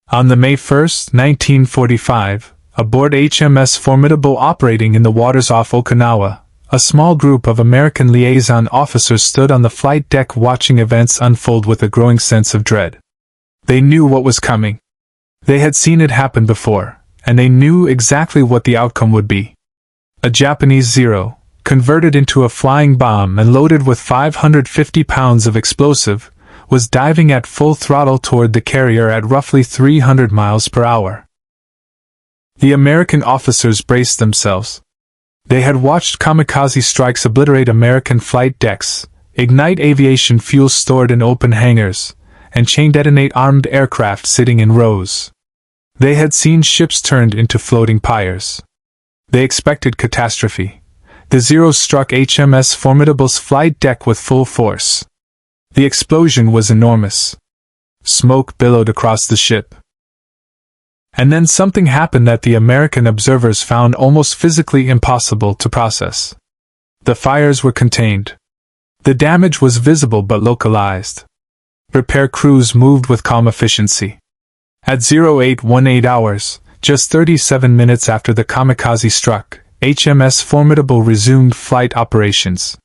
On the May 1, 1945, aboard HMS Formidable operating in the waters off Okinawa, a small group of American liaison officers stood on the flight deck watching events unfold with a growing sense of dread. They knew what was coming. They had seen it happen before, and they knew exactly what the outcome would be. A Japanese Zero, converted into a flying bomb and loaded with 550 pounds of explosive, was diving at full throttle toward the carrier at roughly 300 miles per hour. The American officers braced themselves. They had watched kamikaze strikes obliterate American flight decks, ignite aviation fuel stored in open hangars, and chain detonate armed aircraft sitting in rows. They had seen ships turned into floating pyres. They expected catastrophe. The Zero struck HMS Formidable's flight deck with full force. The explosion was enormous. Smoke billowed across the ship. And then something happened that the American observers found almost physically impossible to process. The fires were contained. The damage was visible but localized. Repair crews moved with calm efficiency. At 0818 hours, just 37 minutes after the kamikaze struck, HMS Formidable resumed flight operations.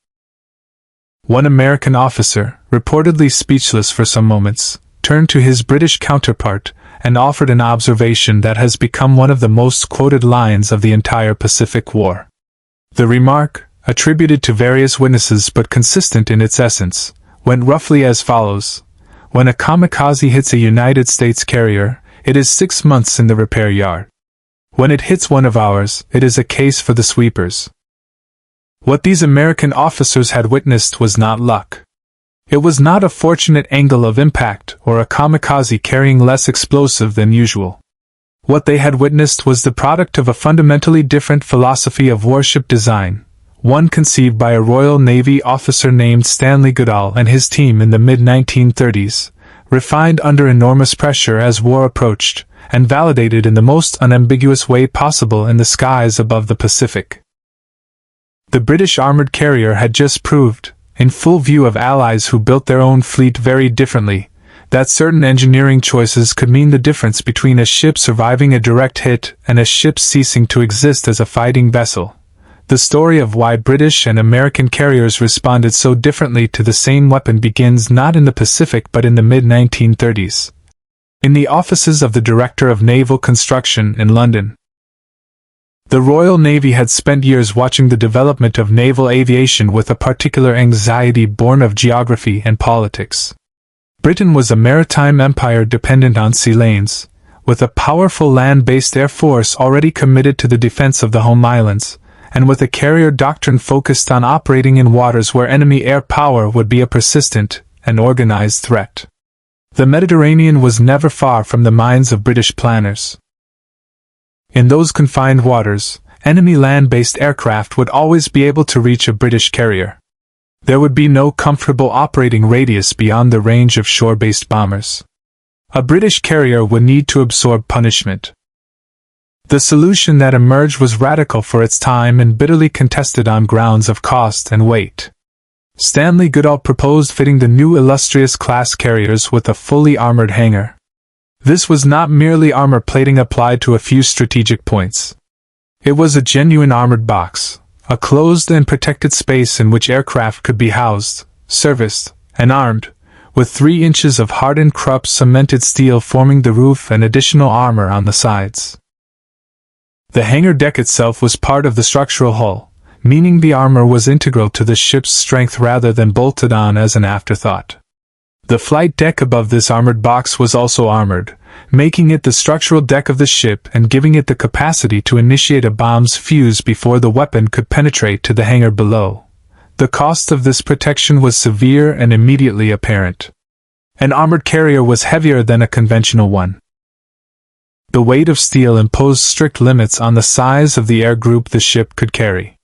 One American officer, reportedly speechless for some moments, turned to his British counterpart and offered an observation that has become one of the most quoted lines of the entire Pacific War. The remark, attributed to various witnesses but consistent in its essence, went roughly as follows: "When a kamikaze hits a United States carrier, it is 6 months in the repair yard. When it hits one of ours, it is a case for the sweepers." What these American officers had witnessed was not luck. It was not a fortunate angle of impact or a kamikaze carrying less explosive than usual. What they had witnessed was the product of a fundamentally different philosophy of warship design, one conceived by a Royal Navy officer named Stanley Goodall and his team in the mid-1930s, refined under enormous pressure as war approached, and validated in the most unambiguous way possible in the skies above the Pacific. The British armored carrier had just proved, in full view of allies who built their own fleet very differently, that certain engineering choices could mean the difference between a ship surviving a direct hit and a ship ceasing to exist as a fighting vessel. The story of why British and American carriers responded so differently to the same weapon begins not in the Pacific but in the mid-1930s. In the offices of the Director of Naval Construction in London. The Royal Navy had spent years watching the development of naval aviation with a particular anxiety born of geography and politics. Britain was a maritime empire dependent on sea lanes, with a powerful land-based air force already committed to the defense of the home islands, and with a carrier doctrine focused on operating in waters where enemy air power would be a persistent and organized threat. The Mediterranean was never far from the minds of British planners. In those confined waters, enemy land-based aircraft would always be able to reach a British carrier. There would be no comfortable operating radius beyond the range of shore-based bombers. A British carrier would need to absorb punishment. The solution that emerged was radical for its time and bitterly contested on grounds of cost and weight. Stanley Goodall proposed fitting the new Illustrious class carriers with a fully armored hangar. This was not merely armor plating applied to a few strategic points. It was a genuine armored box, a closed and protected space in which aircraft could be housed, serviced, and armed, with 3 inches of hardened Krupp cemented steel forming the roof and additional armor on the sides. The hangar deck itself was part of the structural hull, meaning the armor was integral to the ship's strength rather than bolted on as an afterthought. The flight deck above this armored box was also armored, making it the structural deck of the ship and giving it the capacity to initiate a bomb's fuse before the weapon could penetrate to the hangar below. The cost of this protection was severe and immediately apparent. An armored carrier was heavier than a conventional one. The weight of steel imposed strict limits on the size of the air group the ship could carry.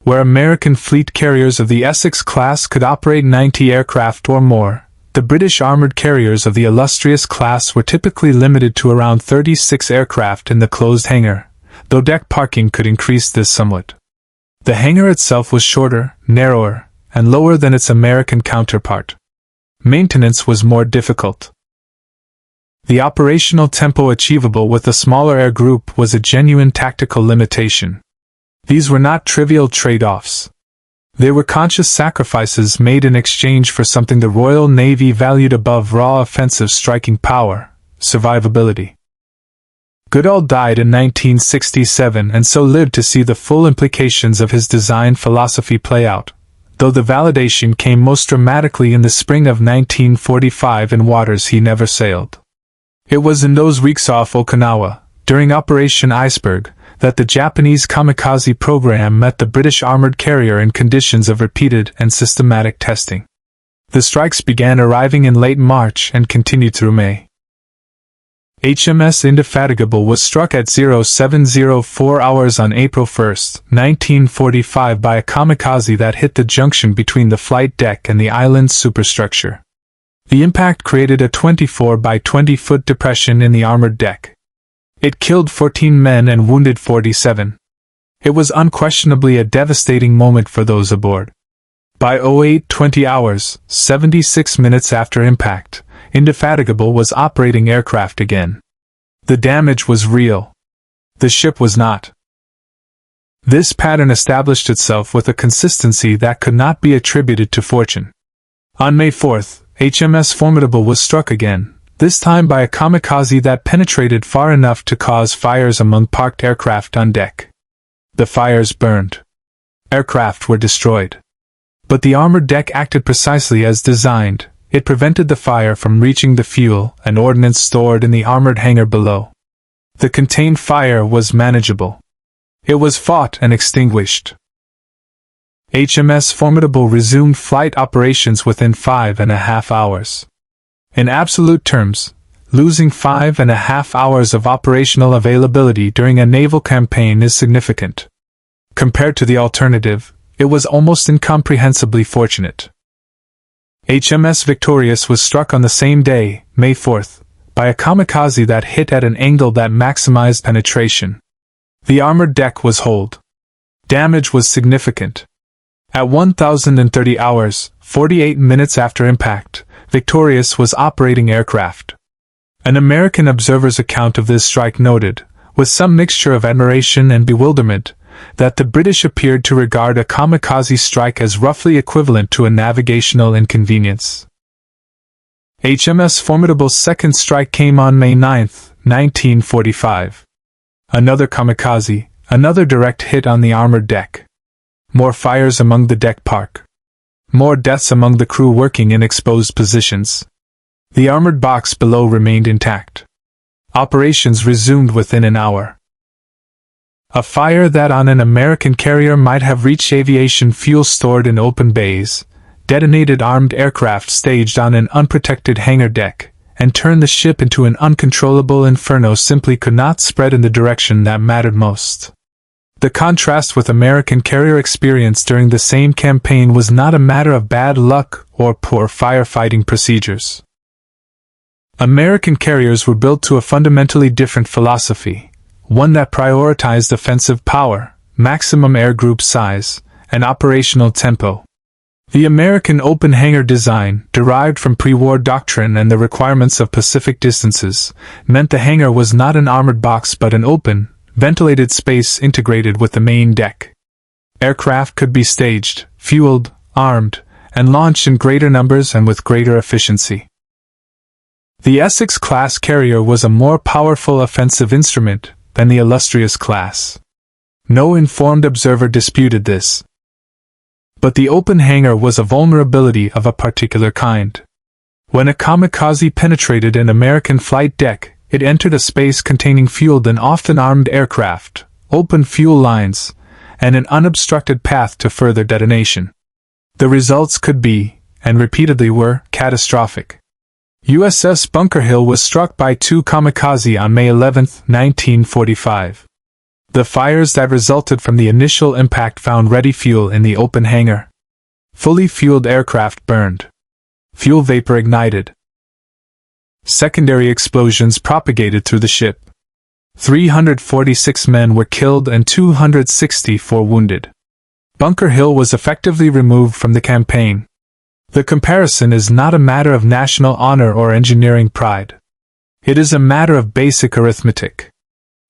Where American fleet carriers of the Essex class could operate 90 aircraft or more, the British armored carriers of the Illustrious class were typically limited to around 36 aircraft in the closed hangar, though deck parking could increase this somewhat. The hangar itself was shorter, narrower, and lower than its American counterpart. Maintenance was more difficult. The operational tempo achievable with a smaller air group was a genuine tactical limitation. These were not trivial trade-offs. They were conscious sacrifices made in exchange for something the Royal Navy valued above raw offensive striking power: survivability. Goodall died in 1967 and so lived to see the full implications of his design philosophy play out, though the validation came most dramatically in the spring of 1945 in waters he never sailed. It was in those weeks off Okinawa, during Operation Iceberg, that the Japanese Kamikaze program met the British armored carrier in conditions of repeated and systematic testing. The strikes began arriving in late March and continued through May. HMS Indefatigable was struck at 0704 hours on April 1, 1945 by a kamikaze that hit the junction between the flight deck and the island's superstructure. The impact created a 24 by 20 foot depression in the armored deck. It killed 14 men and wounded 47. It was unquestionably a devastating moment for those aboard. By 0820 hours, 76 minutes after impact, Indefatigable was operating aircraft again. The damage was real. The ship was not. This pattern established itself with a consistency that could not be attributed to fortune. On May 4th, HMS Formidable was struck again, this time by a kamikaze that penetrated far enough to cause fires among parked aircraft on deck. The fires burned. Aircraft were destroyed. But the armored deck acted precisely as designed. It prevented the fire from reaching the fuel and ordnance stored in the armored hangar below. The contained fire was manageable. It was fought and extinguished. HMS Formidable resumed flight operations within 5.5 hours. In absolute terms, losing 5.5 hours of operational availability during a naval campaign is significant. Compared to the alternative, it was almost incomprehensibly fortunate. HMS Victorious was struck on the same day, May 4th, by a kamikaze that hit at an angle that maximized penetration. The armored deck was holed. Damage was significant. At 1030 hours, 48 minutes after impact, Victorious was operating aircraft. An American observer's account of this strike noted, with some mixture of admiration and bewilderment, that the British appeared to regard a kamikaze strike as roughly equivalent to a navigational inconvenience. HMS Formidable's second strike came on May 9, 1945. Another kamikaze, another direct hit on the armored deck. More fires among the deck park. More deaths among the crew working in exposed positions. The armored box below remained intact. Operations resumed within an hour. A fire that on an American carrier might have reached aviation fuel stored in open bays, detonated armed aircraft staged on an unprotected hangar deck, and turned the ship into an uncontrollable inferno simply could not spread in the direction that mattered most. The contrast with American carrier experience during the same campaign was not a matter of bad luck or poor firefighting procedures. American carriers were built to a fundamentally different philosophy, one that prioritized offensive power, maximum air group size, and operational tempo. The American open hangar design, derived from pre-war doctrine and the requirements of Pacific distances, meant the hangar was not an armored box but an open, ventilated space integrated with the main deck. Aircraft could be staged, fueled, armed, and launched in greater numbers and with greater efficiency. The Essex-class carrier was a more powerful offensive instrument than the illustrious class. No informed observer disputed this. But the open hangar was a vulnerability of a particular kind. When a kamikaze penetrated an American flight deck, it entered a space containing fueled and often armed aircraft, open fuel lines, and an unobstructed path to further detonation. The results could be, and repeatedly were, catastrophic. USS Bunker Hill was struck by two kamikaze on May 11, 1945. The fires that resulted from the initial impact found ready fuel in the open hangar. Fully fueled aircraft burned. Fuel vapor ignited. Secondary explosions propagated through the ship. 346 men were killed and 264 wounded. Bunker Hill was effectively removed from the campaign. The comparison is not a matter of national honor or engineering pride. It is a matter of basic arithmetic.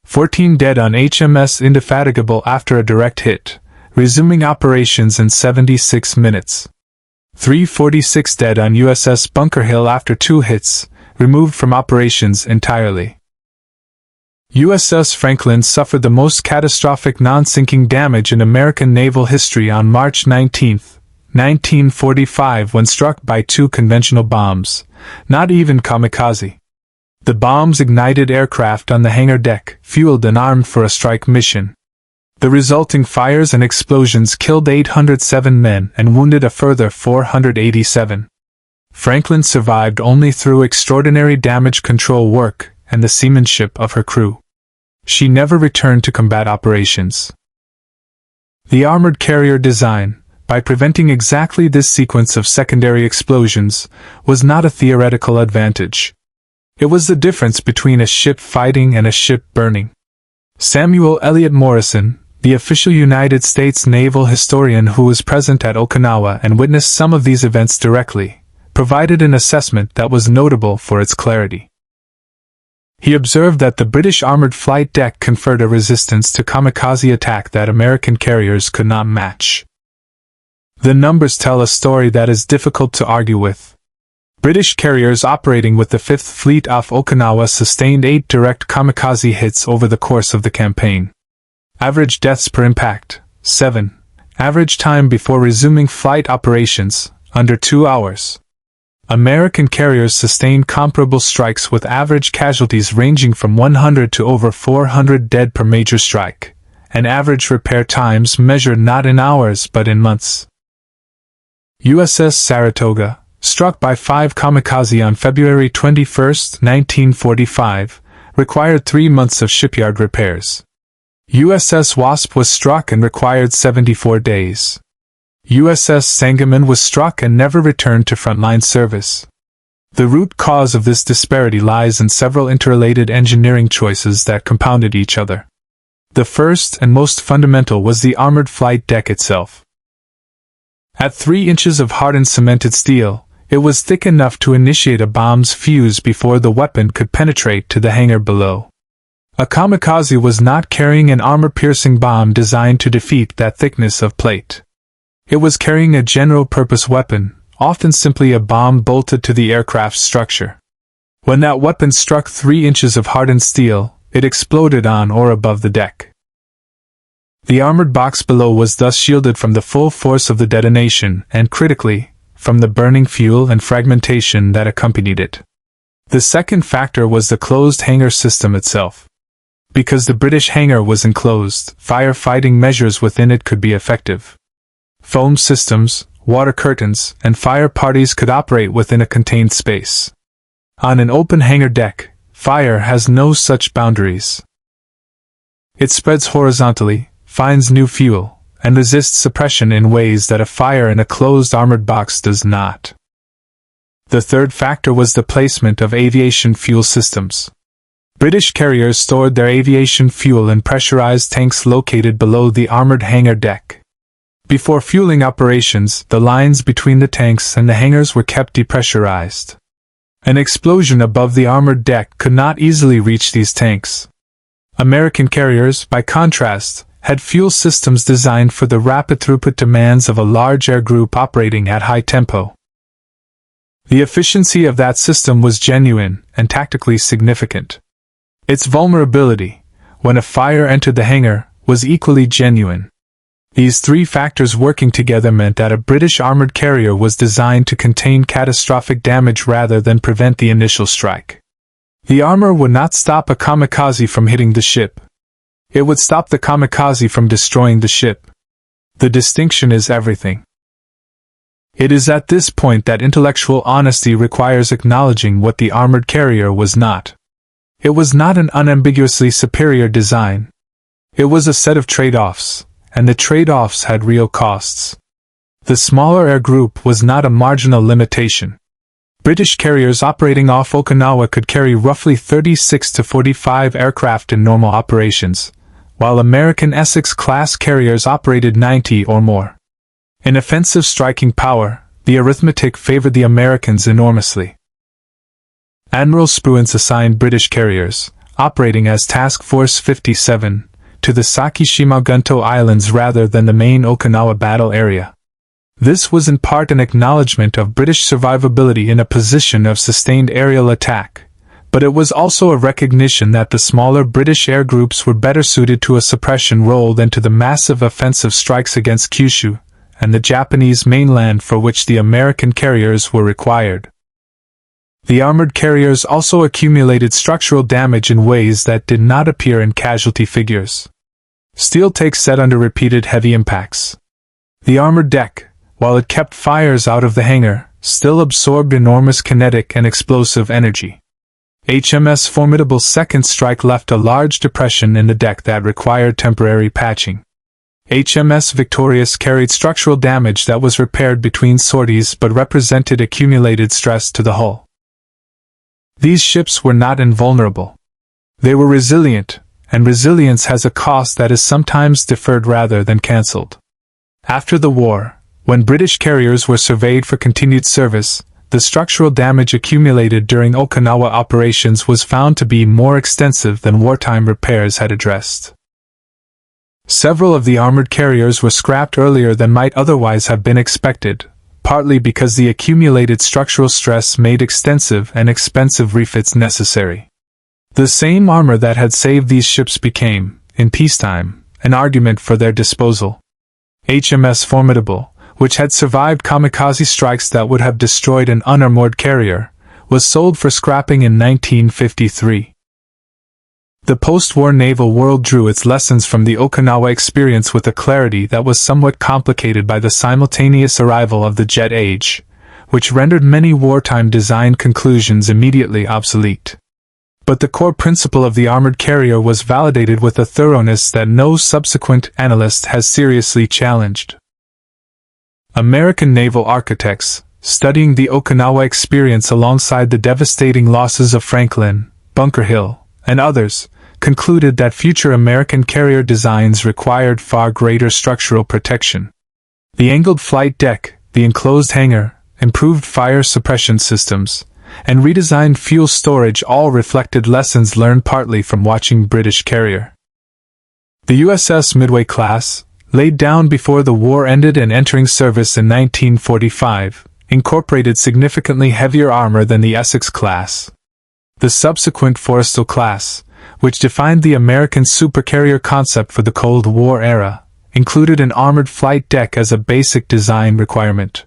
14 dead on HMS Indefatigable after a direct hit, resuming operations in 76 minutes. 346 dead on USS Bunker Hill after 2 hits, removed from operations entirely. USS Franklin suffered the most catastrophic non-sinking damage in American naval history on March 19, 1945, when struck by 2 conventional bombs, not even kamikaze. The bombs ignited aircraft on the hangar deck, fueled and armed for a strike mission. The resulting fires and explosions killed 807 men and wounded a further 487. Franklin survived only through extraordinary damage control work and the seamanship of her crew. She never returned to combat operations. The armored carrier design, by preventing exactly this sequence of secondary explosions, was not a theoretical advantage. It was the difference between a ship fighting and a ship burning. Samuel Eliot Morison, the official United States naval historian who was present at Okinawa and witnessed some of these events directly, provided an assessment that was notable for its clarity. He observed that the British armored flight deck conferred a resistance to kamikaze attack that American carriers could not match. The numbers tell a story that is difficult to argue with. British carriers operating with the 5th Fleet off Okinawa sustained 8 direct kamikaze hits over the course of the campaign. Average deaths per impact, 7. Average time before resuming flight operations, under 2 hours. American carriers sustained comparable strikes with average casualties ranging from 100 to over 400 dead per major strike, and average repair times measured not in hours but in months. USS Saratoga, struck by 5 kamikaze on February 21, 1945, required 3 months of shipyard repairs. USS Wasp was struck and required 74 days. USS Sangamon was struck and never returned to frontline service. The root cause of this disparity lies in several interrelated engineering choices that compounded each other. The first and most fundamental was the armored flight deck itself. At 3 inches of hardened cemented steel, it was thick enough to initiate a bomb's fuse before the weapon could penetrate to the hangar below. A kamikaze was not carrying an armor-piercing bomb designed to defeat that thickness of plate. It was carrying a general-purpose weapon, often simply a bomb bolted to the aircraft's structure. When that weapon struck 3 inches of hardened steel, it exploded on or above the deck. The armored box below was thus shielded from the full force of the detonation and, critically, from the burning fuel and fragmentation that accompanied it. The second factor was the closed hangar system itself. Because the British hangar was enclosed, firefighting measures within it could be effective. Foam systems, water curtains, and fire parties could operate within a contained space. On an open hangar deck, fire has no such boundaries. It spreads horizontally, finds new fuel, and resists suppression in ways that a fire in a closed armored box does not. The third factor was the placement of aviation fuel systems. British carriers stored their aviation fuel in pressurized tanks located below the armored hangar deck. Before fueling operations, the lines between the tanks and the hangars were kept depressurized. An explosion above the armored deck could not easily reach these tanks. American carriers, by contrast, had fuel systems designed for the rapid throughput demands of a large air group operating at high tempo. The efficiency of that system was genuine and tactically significant. Its vulnerability, when a fire entered the hangar, was equally genuine. These 3 factors working together meant that a British armored carrier was designed to contain catastrophic damage rather than prevent the initial strike. The armor would not stop a kamikaze from hitting the ship. It would stop the kamikaze from destroying the ship. The distinction is everything. It is at this point that intellectual honesty requires acknowledging what the armored carrier was not. It was not an unambiguously superior design. It was a set of trade-offs, and the trade-offs had real costs. The smaller air group was not a marginal limitation. British carriers operating off Okinawa could carry roughly 36 to 45 aircraft in normal operations, while American Essex-class carriers operated 90 or more. In offensive striking power, the arithmetic favored the Americans enormously. Admiral Spruance assigned British carriers, operating as Task Force 57, to the Sakishima-Gunto Islands rather than the main Okinawa battle area. This was in part an acknowledgement of British survivability in a position of sustained aerial attack, but it was also a recognition that the smaller British air groups were better suited to a suppression role than to the massive offensive strikes against Kyushu and the Japanese mainland for which the American carriers were required. The armored carriers also accumulated structural damage in ways that did not appear in casualty figures. Steel takes set under repeated heavy impacts. The armored deck, while it kept fires out of the hangar, still absorbed enormous kinetic and explosive energy. HMS Formidable's second strike left a large depression in the deck that required temporary patching. HMS Victorious carried structural damage that was repaired between sorties but represented accumulated stress to the hull. These ships were not invulnerable. They were resilient, and resilience has a cost that is sometimes deferred rather than cancelled. After the war, when British carriers were surveyed for continued service, the structural damage accumulated during Okinawa operations was found to be more extensive than wartime repairs had addressed. Several of the armored carriers were scrapped earlier than might otherwise have been expected, partly because the accumulated structural stress made extensive and expensive refits necessary. The same armor that had saved these ships became, in peacetime, an argument for their disposal. HMS Formidable, which had survived kamikaze strikes that would have destroyed an unarmored carrier, was sold for scrapping in 1953. The post-war naval world drew its lessons from the Okinawa experience with a clarity that was somewhat complicated by the simultaneous arrival of the jet age, which rendered many wartime design conclusions immediately obsolete. But the core principle of the armored carrier was validated with a thoroughness that no subsequent analyst has seriously challenged. American naval architects, studying the Okinawa experience alongside the devastating losses of Franklin, Bunker Hill, and others, concluded that future American carrier designs required far greater structural protection. The angled flight deck, the enclosed hangar, improved fire suppression systems, and redesigned fuel storage all reflected lessons learned partly from watching British carrier. The USS Midway class, laid down before the war ended and entering service in 1945, incorporated significantly heavier armor than the Essex class. The subsequent Forrestal class, which defined the American supercarrier concept for the Cold War era, included an armored flight deck as a basic design requirement.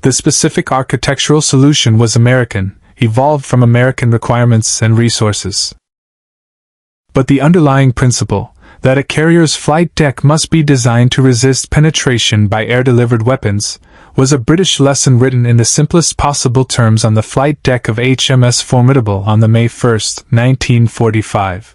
The specific architectural solution was American, evolved from American requirements and resources. But the underlying principle, that a carrier's flight deck must be designed to resist penetration by air-delivered weapons, was a British lesson written in the simplest possible terms on the flight deck of HMS Formidable on the May 1, 1945.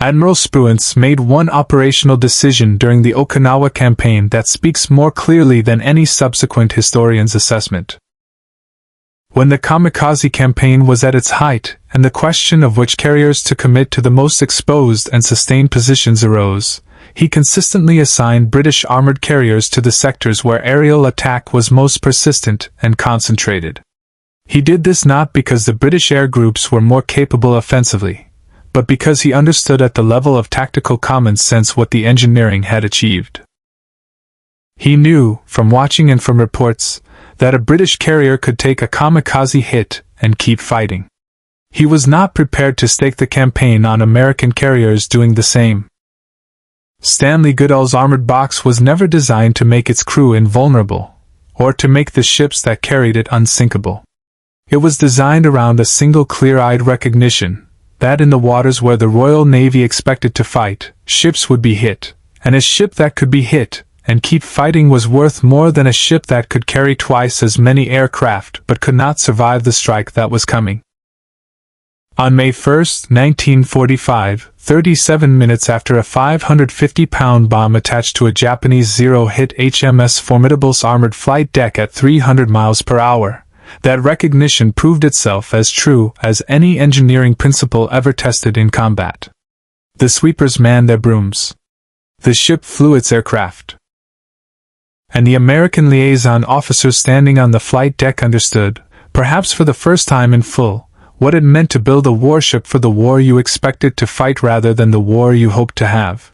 Admiral Spruance made one operational decision during the Okinawa campaign that speaks more clearly than any subsequent historian's assessment. When the Kamikaze campaign was at its height, and the question of which carriers to commit to the most exposed and sustained positions arose, he consistently assigned British armored carriers to the sectors where aerial attack was most persistent and concentrated. He did this not because the British air groups were more capable offensively, but because he understood at the level of tactical common sense what the engineering had achieved. He knew, from watching and from reports, that a British carrier could take a kamikaze hit and keep fighting. He was not prepared to stake the campaign on American carriers doing the same. Stanley Goodall's armored box was never designed to make its crew invulnerable, or to make the ships that carried it unsinkable. It was designed around a single clear-eyed recognition that in the waters where the Royal Navy expected to fight, ships would be hit, and a ship that could be hit and keep fighting was worth more than a ship that could carry twice as many aircraft but could not survive the strike that was coming. On May 1, 1945, 37 minutes after a 550-pound bomb attached to a Japanese Zero hit HMS Formidable's armored flight deck at 300 miles per hour, that recognition proved itself as true as any engineering principle ever tested in combat. The sweepers manned their brooms. The ship flew its aircraft. And the American liaison officers standing on the flight deck understood, perhaps for the first time in full, what it meant to build a warship for the war you expected to fight rather than the war you hoped to have.